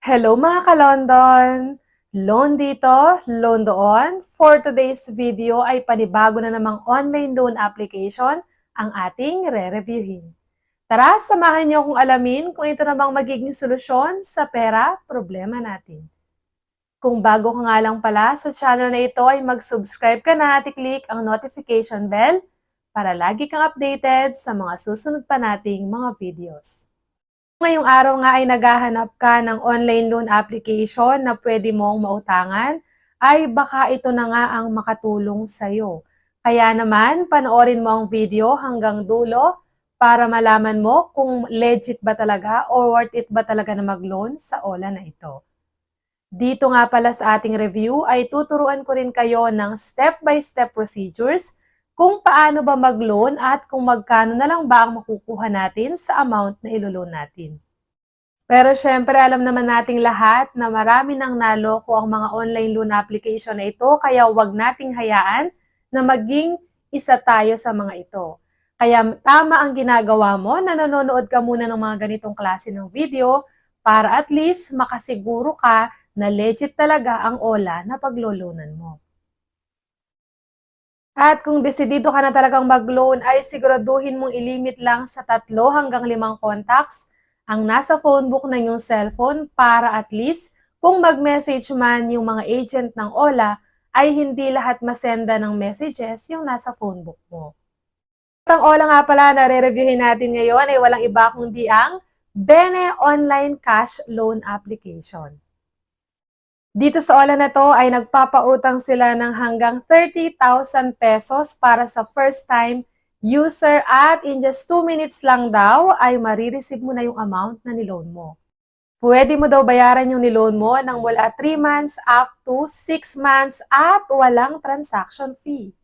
Hello mga ka-London! Loan dito, loan doon. For today's video ay panibago na namang online loan application ang ating re-reviewin. Tara, samahan niyo akong alamin kung ito namang magiging solusyon sa pera problema natin. Kung bago ka nga lang pala sa channel na ito ay mag-subscribe ka na at i-click ang notification bell para lagi kang updated sa mga susunod pa nating mga videos. Ngayong araw nga ay naghahanap ka ng online loan application na pwede mong mautangan, ay baka ito na nga ang makatulong sa'yo. Kaya naman, panoorin mo ang video hanggang dulo para malaman mo kung legit ba talaga or worth it ba talaga na mag-loan sa OLA na ito. Dito nga pala sa ating review ay tuturuan ko rin kayo ng step-by-step procedures kung paano ba mag-loan at kung magkano na lang ba ang makukuha natin sa amount na ilo-loan natin. Pero syempre, alam naman nating lahat na marami nang naloko ang mga online loan application na ito, kaya huwag nating hayaan na maging isa tayo sa mga ito. Kaya tama ang ginagawa mo na nanonood ka muna ng mga ganitong klase ng video para at least makasiguro ka na legit talaga ang OLA na pagloloanan mo. At kung desidido ka na talagang mag-loan ay siguraduhin mong ilimit lang sa 3 hanggang 5 contacts ang nasa phonebook ng iyong cellphone para at least kung mag-message man yung mga agent ng OLA ay hindi lahat masenda ng messages yung nasa phonebook mo. At ang OLA nga pala na re-reviewin natin ngayon ay walang iba kundi ang Bene Online Cash Loan Application. Dito sa OLA na to ay nagpapautang sila ng hanggang 30,000 pesos para sa first time user at in just 2 minutes lang daw ay marireceive mo na yung amount na niloan mo. Pwede mo daw bayaran yung niloan mo ng mula 3 months up to 6 months at walang transaction fee.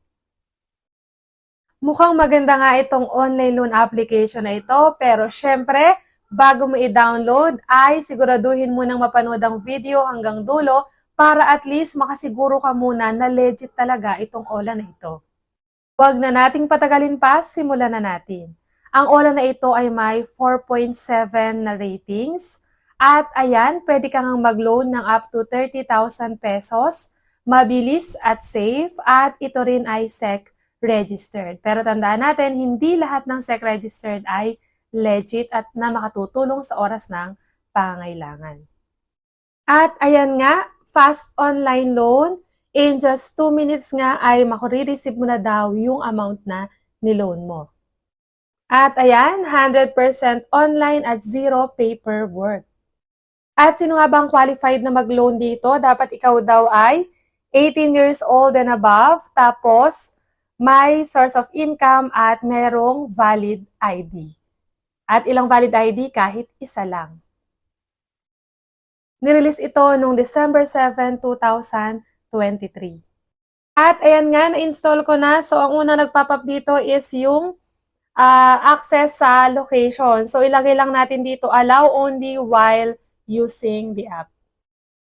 Mukhang maganda nga itong online loan application na ito, pero syempre, bago mo i-download ay siguraduhin mo nang mapanood ang video hanggang dulo para at least makasiguro ka muna na legit talaga itong OLA na ito. Huwag na nating patagalin pa, simulan na natin. Ang OLA na ito ay may 4.7 na ratings at ayan, pwede kang mag-loan ng up to 30,000 pesos, mabilis at safe at ito rin ay SEC registered. Pero tandaan natin, hindi lahat ng SEC registered ay legit at na makatutulong sa oras ng pangangailangan. At ayan nga, fast online loan. In just 2 minutes nga ay makuri-receive mo na daw yung amount na niloan mo. At ayan, 100% online at zero paperwork. At sino nga bang qualified na mag-loan dito? Dapat ikaw daw ay 18 years old and above, tapos may source of income at merong valid ID. At ilang valid ID? Kahit isa lang. Nirelease ito noong December 7, 2023. At ayan nga, na-install ko na. So, ang una nagpop-up dito is yung access sa location. So, ilagay lang natin dito, allow only while using the app.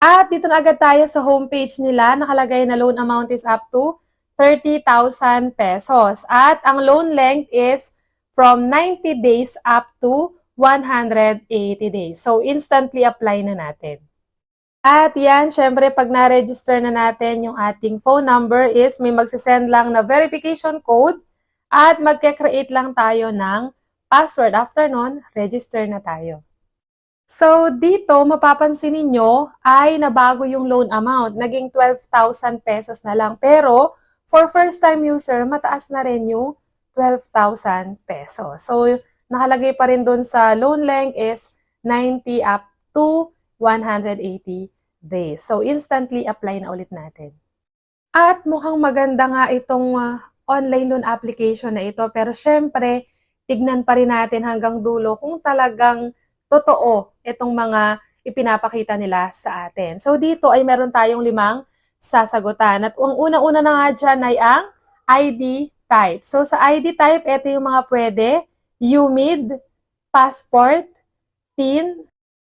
At dito na agad tayo sa homepage nila. Nakalagay na loan amount is up to 30,000 pesos. At ang loan length is from 90 days up to 180 days. So, instantly apply na natin. At yan, syempre, pag na-register na natin yung ating phone number is may magsisend lang na verification code at magke-create lang tayo ng password. After nun, register na tayo. So, dito, mapapansin ninyo ay nabago yung loan amount. Naging 12,000 pesos na lang. Pero, for first-time user, mataas na rin yung 12,000 pesos. So, nakalagay pa rin dun sa loan length is 90 up to 180 days. So, instantly apply na ulit natin. At mukhang maganda nga itong online loan application na ito. Pero syempre, tignan pa rin natin hanggang dulo kung talagang totoo itong mga ipinapakita nila sa atin. So, dito ay meron tayong 5 sasagutan. At ang una-una na nga dyan ay ang ID type. So, sa ID type, ito yung mga pwede. UMID, passport, TIN,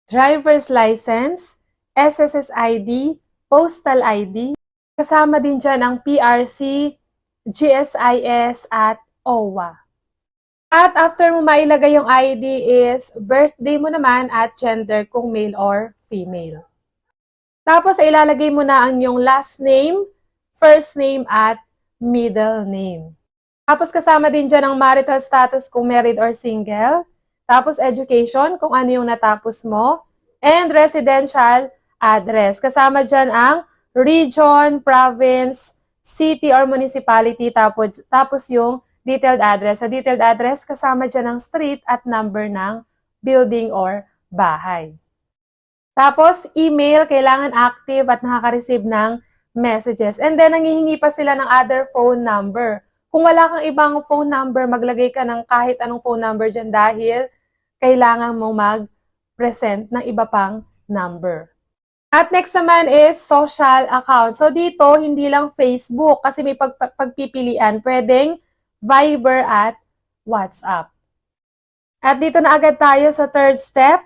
driver's license, SSS-ID, postal ID. Kasama din dyan ang PRC, GSIS at OWA. At after mo mailagay yung ID is birthday mo naman at gender kung male or female. Tapos ilalagay mo na ang iyong last name, first name at middle name. Tapos kasama din dyan ang marital status kung married or single. Tapos education kung ano yung natapos mo. And residential address. Kasama dyan ang region, province, city or municipality. Tapos yung detailed address. Sa detailed address, kasama dyan ang street at number ng building or bahay. Tapos, email, kailangan active at nakaka-receive ng messages. And then, nangihingi pa sila ng other phone number. Kung wala kang ibang phone number, maglagay ka ng kahit anong phone number dyan dahil kailangan mo mag-present ng iba pang number. At next naman is social account. So, dito, hindi lang Facebook kasi may pagpipilian. Pwedeng Viber at WhatsApp. At dito na agad tayo sa third step.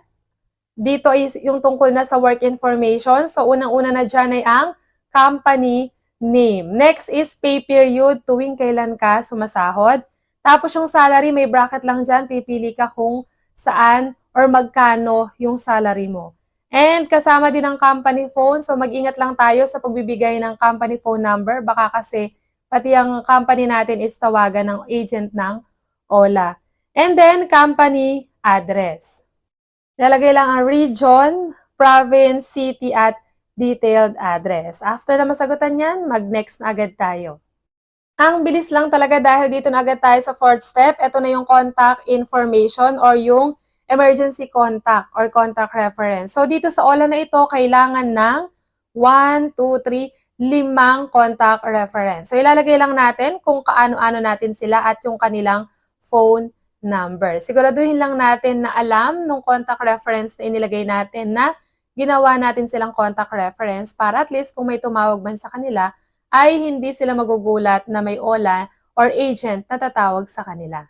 Dito is yung tungkol na sa work information. So, unang-una na dyan ay ang company name. Next is pay period, tuwing kailan ka sumasahod. Tapos yung salary, may bracket lang dyan. Pipili ka kung saan or magkano yung salary mo. And kasama din ang company phone. So, mag-ingat lang tayo sa pagbibigay ng company phone number. Baka kasi pati ang company natin is tawagan ng agent ng OLA. And then, company address. Lalagay lang ang region, province, city, at detailed address. After na masagutan yan, mag-next na agad tayo. Ang bilis lang talaga dahil dito na agad tayo sa fourth step. Ito na yung contact information or yung emergency contact or contact reference. So, dito sa OLA na ito, kailangan ng 1, 2, 3, 5 contact reference. So, ilalagay lang natin kung kaano-ano natin sila at yung kanilang phone number. Siguraduhin lang natin na alam nung contact reference na inilagay natin na ginawa natin silang contact reference para at least kung may tumawag man sa kanila, ay hindi sila magugulat na may OLA or agent na tatawag sa kanila.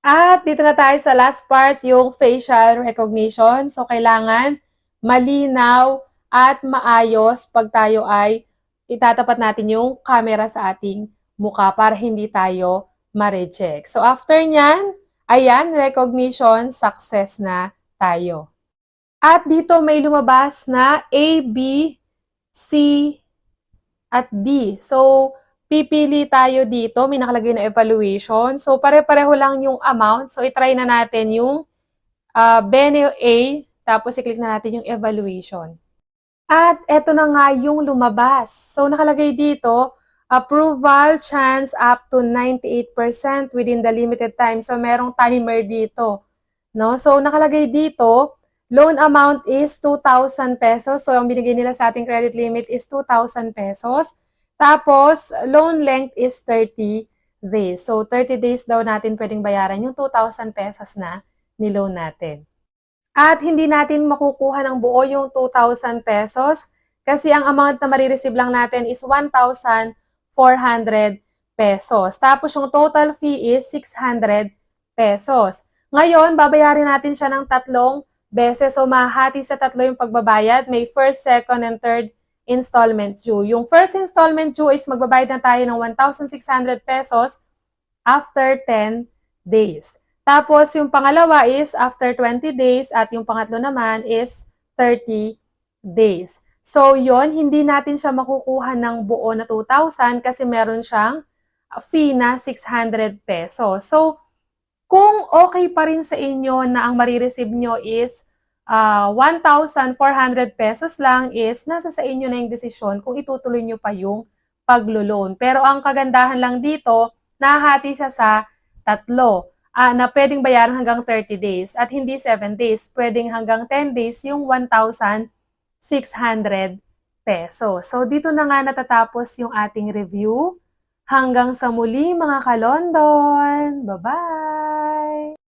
At dito na tayo sa last part, yung facial recognition. So, kailangan malinaw at maayos pag tayo ay itatapat natin yung camera sa ating mukha para hindi tayo ma-reject. So, after nyan, ayan, recognition, success na tayo. At dito may lumabas na A, B, C, at D. So, pipili tayo dito. May nakalagay na evaluation. So, pare-pareho lang yung amount. So, itry na natin yung Bene A, tapos i-click na natin yung evaluation. At eto na nga yung lumabas. So, nakalagay dito, approval chance up to 98% within the limited time. So, merong timer dito. No? So, nakalagay dito, loan amount is 2,000 pesos. So, ang binigay nila sa ating credit limit is 2,000 pesos. Tapos, loan length is 30 days. So, 30 days daw natin pwedeng bayaran yung 2,000 pesos na niloan natin. At hindi natin makukuha ng buo yung 2,000 pesos kasi ang amount na marireceive lang natin is 1,400 pesos. Tapos yung total fee is 600 pesos. Ngayon, babayarin natin siya ng 3 beses. So, mahati sa 3 yung pagbabayad. May first, second, and third installment due. Yung first installment due is magbabayad na tayo ng 1,600 pesos after 10 days. Tapos, yung pangalawa is after 20 days at yung pangatlo naman is 30 days. So, yon hindi natin siya makukuha ng buo na 2,000 kasi meron siyang fee na 600 pesos. So, kung okay pa rin sa inyo na ang marireceive nyo is 1,400 pesos lang is nasa sa inyo na yung desisyon kung itutuloy nyo pa yung paglo-loan. Pero ang kagandahan lang dito, nahati siya sa 3. Na pwedeng bayaran hanggang 30 days at hindi 7 days. Pwedeng hanggang 10 days yung 1,600 pesos. So, dito na nga natatapos yung ating review. Hanggang sa muli mga kalondon. Bye-bye!